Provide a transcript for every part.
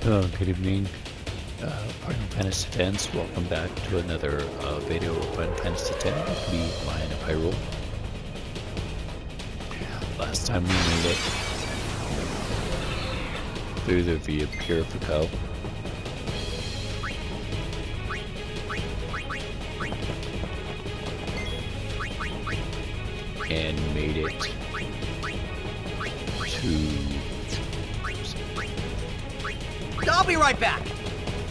Hello, good evening, Final Fantasy fans. Welcome back to another video of Final Fantasy X, me, Lion of Hyrule. Last time we made it through the Via Purifico. And made it to... I'll be right back.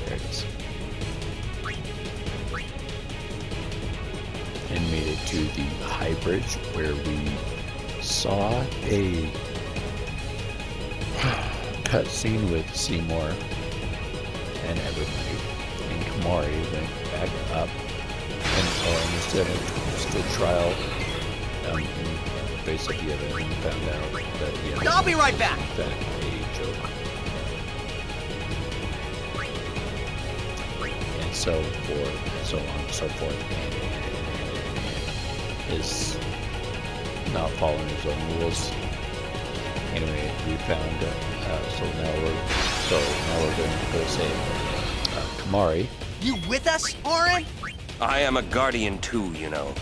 There it is. And made it to the High Bridge where we saw a cutscene with Seymour and everybody. And Kamari went back up and instead of stood trial in the face of the other and found out that I'll be right back. In fact, a joke. And so forth, so on and so forth, and is not following his own rules. Anyway, we found so now we're going to go save Kamari. You with us, Orin? I am a guardian too, you know.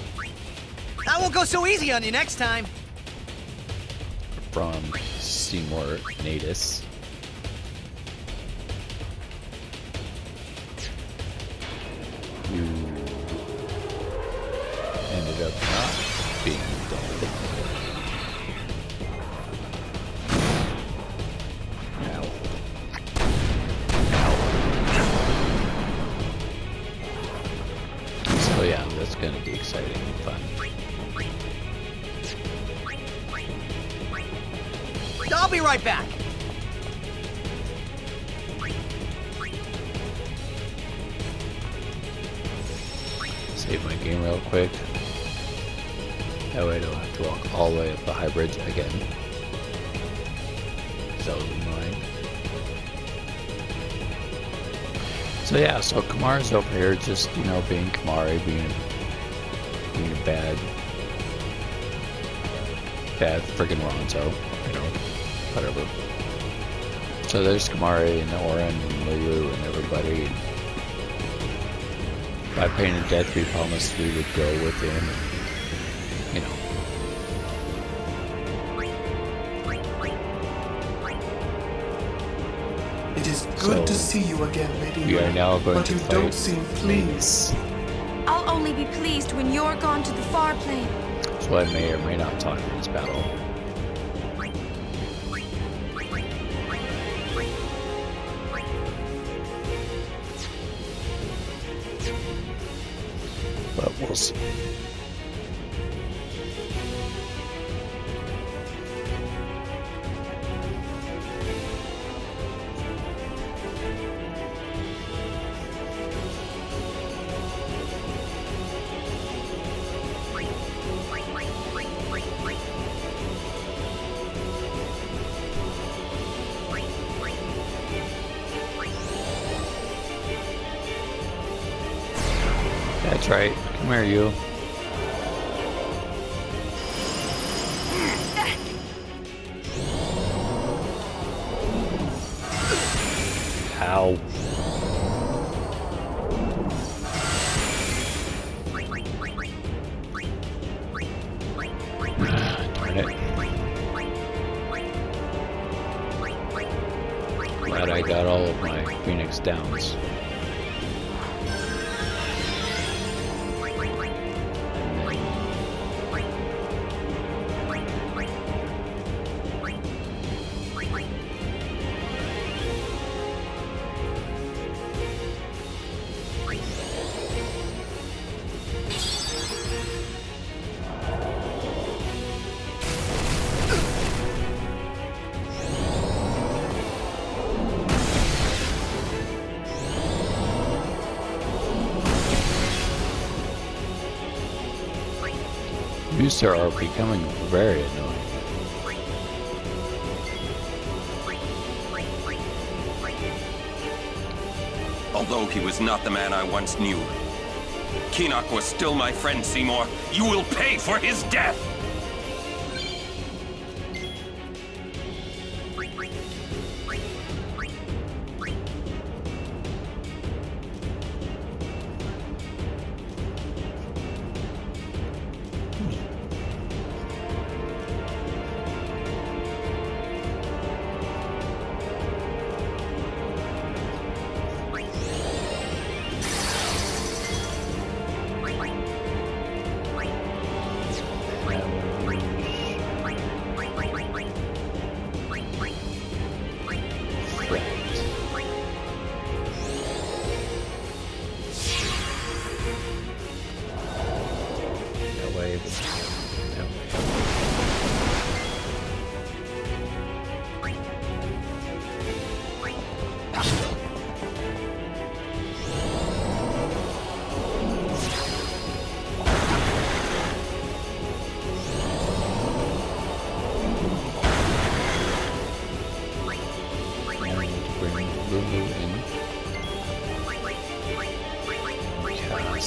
I won't go so easy on you next time. From Seymour Natus. You ended up not being dead. Ow. Ow. So yeah, that's gonna be exciting and fun. I'll be right back. Save my game real quick. That way I don't have to walk all the way up the high bridge again. That was annoying. So yeah, so Kamari's over here just, you know, being Kamari, being a bad friggin' Ronzo, you know, whatever. So there's Kamari and Orin and Liu and everybody. By Painted Death, we promised we would go with him, and, you know. It is good to see you again, Lady. We are now going but to you fight don't seem pleased. I'll only be pleased when you're gone to the far plane. So I may or may not talk in this battle. But we'll see. That's right. Come here, you. Ow. Darn it. Glad I got all of my Phoenix downs. Used to are becoming very annoying. Although he was not the man I once knew, Keenock was still my friend, Seymour. You will pay for his death!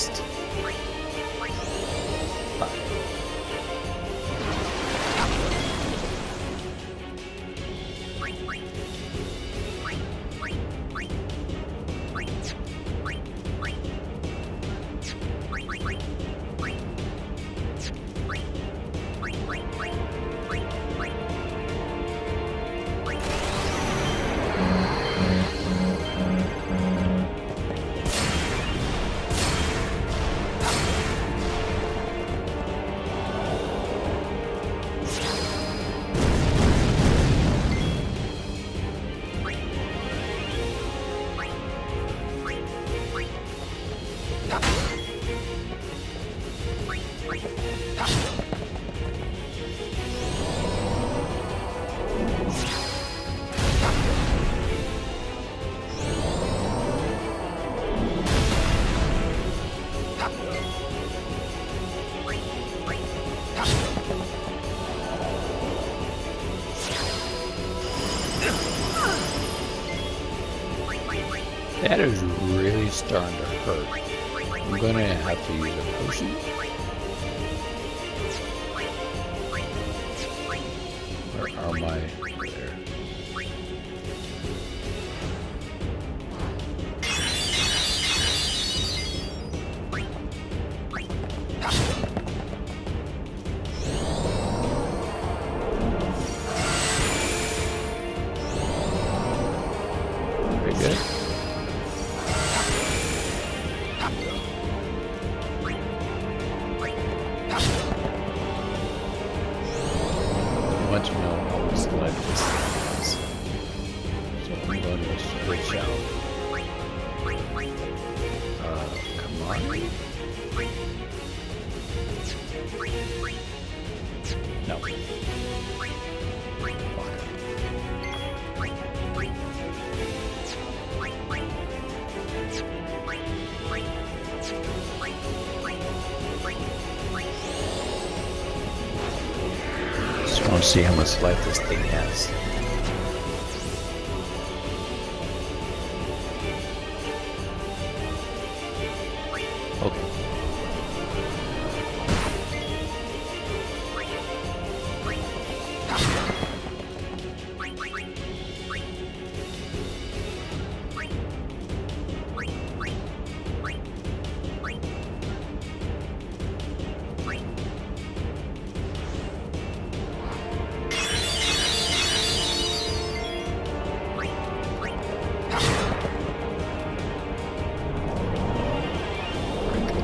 fast. That is really starting to hurt. I'm gonna have to use a potion. Or am I there? Very good. I want to know how much life this thing has. So I'm going to switch out. Come on. No. Just want to see how much life this thing has. Okay.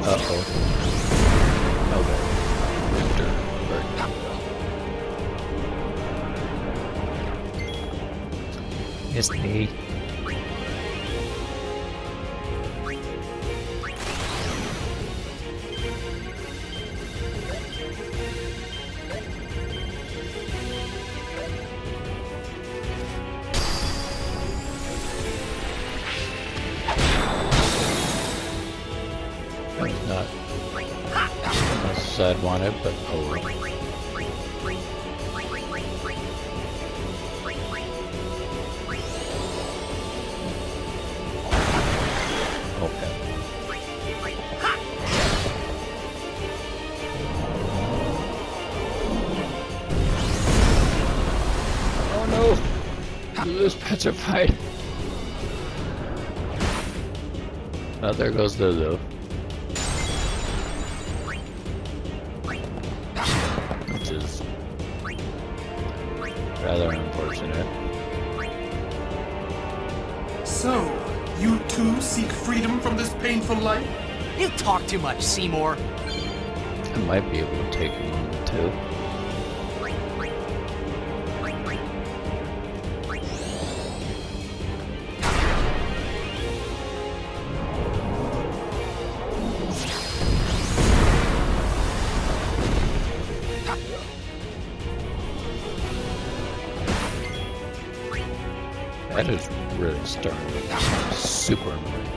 Uh-oh. Okay. Winter. It's me. That was not as I'd wanted, but oh. Okay. Oh no! This petrified. Oh, there goes Lulu. Which is rather unfortunate. So, you too seek freedom from this painful life? You talk too much, Seymour. I might be able to take him on too. That is really starting to become super annoying.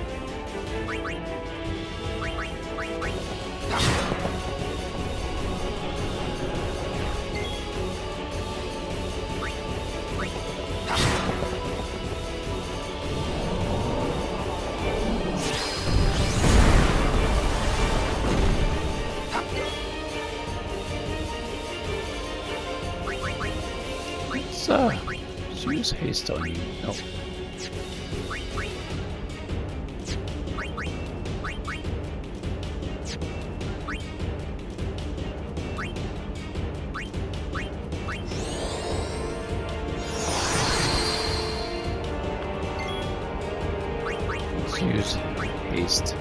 let's use haste on you. Nope. Let's use haste.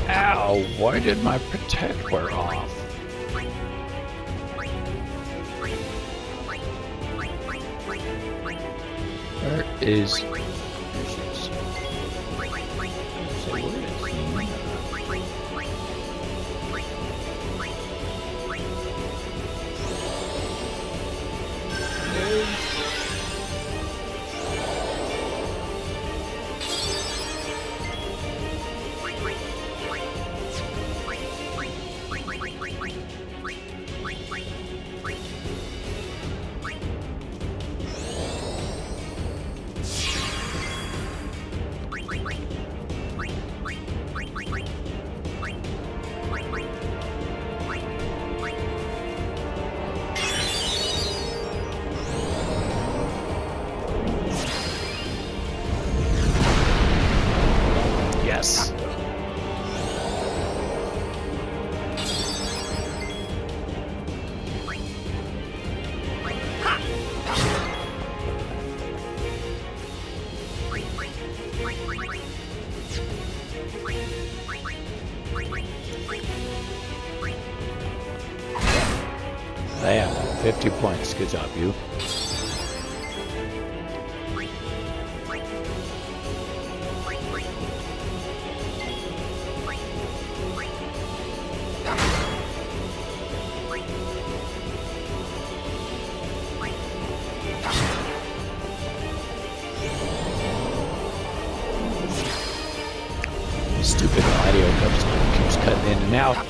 Ow, why did my protect wear off? Where is... There she is. So where is Yes. Damn, 50 points. Good job, you. Stupid audio keeps cutting in and out.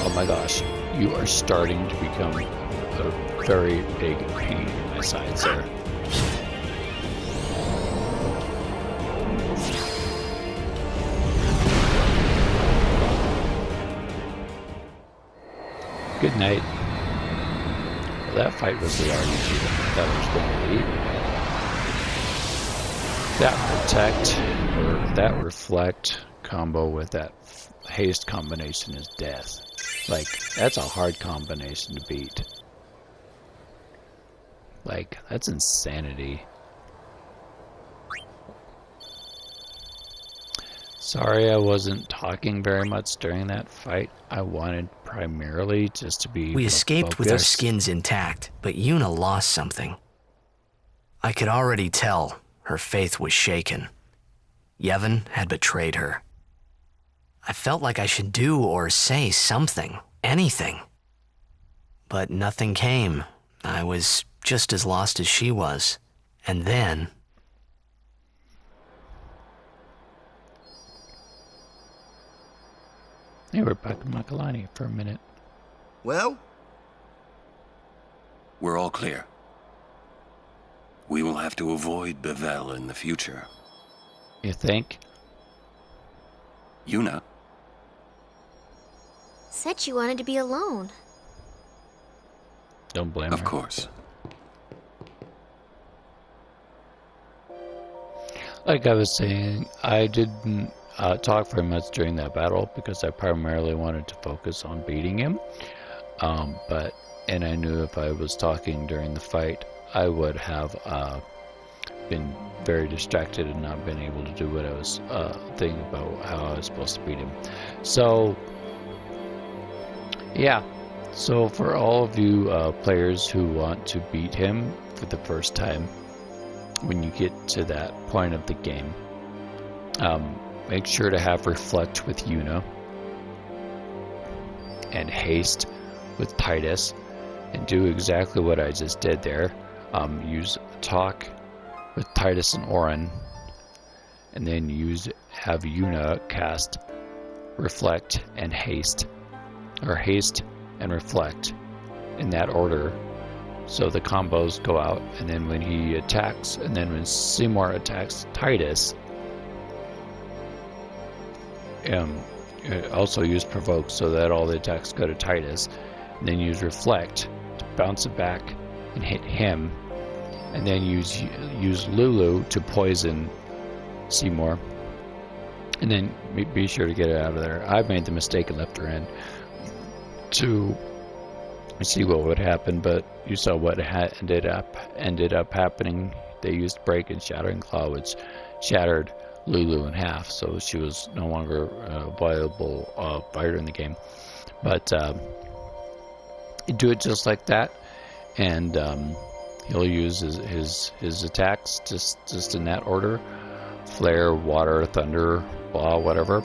Oh my gosh, you are starting to become a very big pain in my sides there. Good night. Well, that fight was the RPG that was going to be. That protect, or that reflect combo with that haste combination is death. Like, that's a hard combination to beat. Like, that's insanity. Sorry I wasn't talking very much during that fight. I wanted primarily just to be We escaped with our focused. skins intact, but Yuna lost something. I could already tell her faith was shaken. Yevon had betrayed her. I felt like I should do or say something, anything. But nothing came. I was just as lost as she was. And then... Hey, we're back in Makalani for a minute. Well? We're all clear. We will have to avoid Bevel in the future. You think? Yuna, Said she wanted to be alone. Don't blame of her. course. Like I was saying, I didn't talk very much during that battle because I primarily wanted to focus on beating him. And I knew if I was talking during the fight, I would have been very distracted and not been able to do what I was thinking about how I was supposed to beat him. So, yeah. So for all of you players who want to beat him for the first time, when you get to that point of the game, make sure to have Reflect with Yuna. and haste with Titus, and do exactly what I just did there. Use talk with Titus and Orin, and then have Yuna cast reflect and haste, or haste and reflect, in that order. So the combos go out, and then when he attacks, and then when Seymour attacks Titus, also use provoke so that all the attacks go to Titus, and then use reflect to bounce it back and hit him, and then use Lulu to poison Seymour, and then be sure to get it out of there. I made the mistake and left her in to see what would happen, but you saw what ended up happening. They used break and shattering claw, which shattered Lulu in half, so she was no longer a viable fighter in the game. But you do it just like that, and he'll use his attacks just in that order: flare, water, thunder, blah, whatever.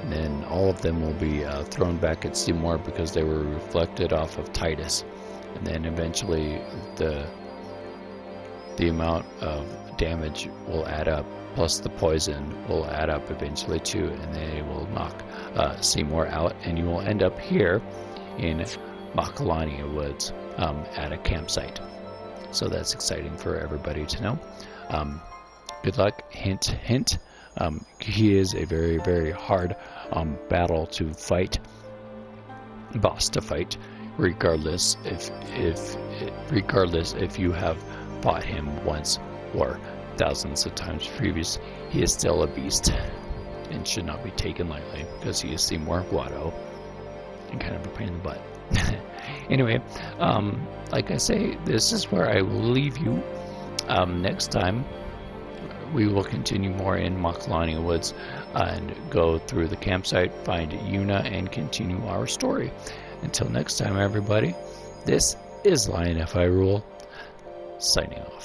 And then all of them will be thrown back at Seymour because they were reflected off of Titus. And then eventually the amount of damage will add up, plus the poison will add up eventually too, and they will knock Seymour out, and you will end up here in Makalania Woods at a campsite. So that's exciting for everybody to know. Good luck, hint, hint. He is a very, very hard battle to fight, boss to fight, regardless if you have fought him once or thousands of times previous. He is still a beast and should not be taken lightly because he is Seymour Guado and kind of a pain in the butt. Anyway, like I say, this is where I will leave you. Next time we will continue more in Makalania Woods and go through the campsite, find Yuna, and continue our story. Until next time, everybody, this is Lion F. I Rule, signing off.